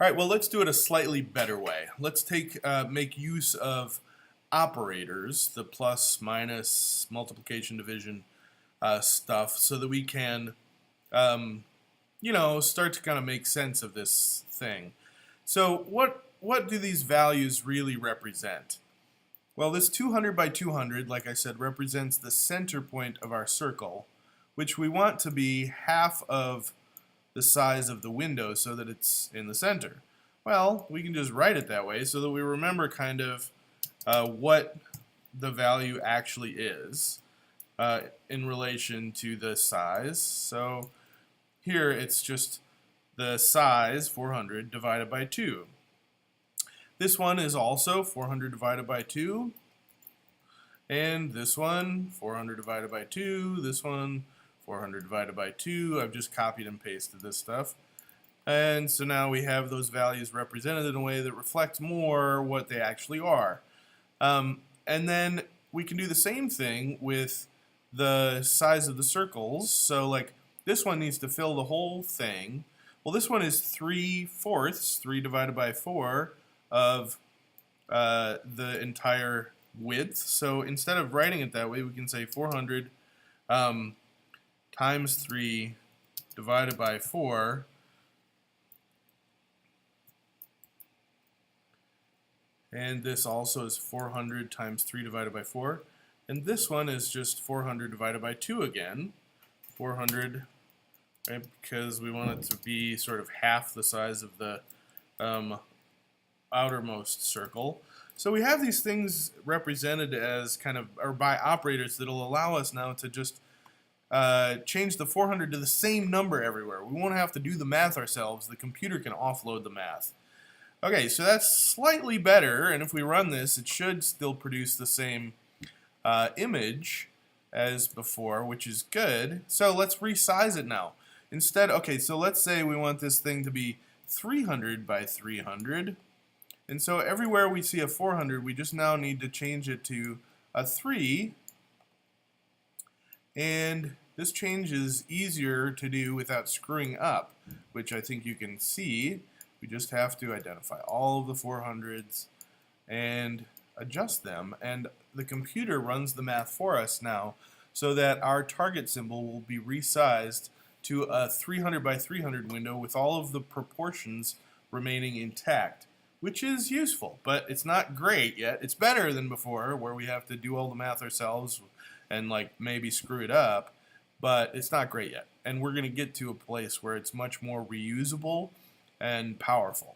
All right, well, let's do it a slightly better way. Let's make use of operators, the plus, minus, multiplication, division stuff, so that we can, start to kind of make sense of this thing. So what do these values really represent? Well, this 200 by 200, like I said, represents the center point of our circle, which we want to be half of the size of the window so that it's in the center. Well, we can just write it that way so that we remember kind of what the value actually is in relation to the size. So here it's just the size, 400, divided by 2. This one is also 400 divided by 2. And this one, 400 divided by 2. This one, 400 divided by 2. I've just copied and pasted this stuff. And so now we have those values represented in a way that reflects more what they actually are. And then we can do the same thing with the size of the circles. So like this one needs to fill the whole thing. Well, this one is 3/4, 3 divided by 4, of the entire width. So instead of writing it that way, we can say 400 times 3 divided by 4 and this also is 400 times 3 divided by 4, and this one is just 400 divided by 2 again, 400, right, because we want it to be sort of half the size of the outermost circle. So we have these things represented as kind of, or by operators that'll allow us now to just change the 400 to the same number everywhere. We won't have to do the math ourselves. The computer can offload the math. Okay, so that's slightly better, and if we run this, it should still produce the same image as before, which is good. So let's resize it now. Instead, okay, so let's say we want this thing to be 300 by 300. And so everywhere we see a 400, we just now need to change it to a 3. And this change is easier to do without screwing up, which I think you can see. We just have to identify all of the 400s and adjust them. And the computer runs the math for us now so that our target symbol will be resized to a 300 by 300 window with all of the proportions remaining intact, which is useful, but it's not great yet. It's better than before, where we have to do all the math ourselves and like maybe screw it up, but it's not great yet. And we're going to get to a place where it's much more reusable and powerful.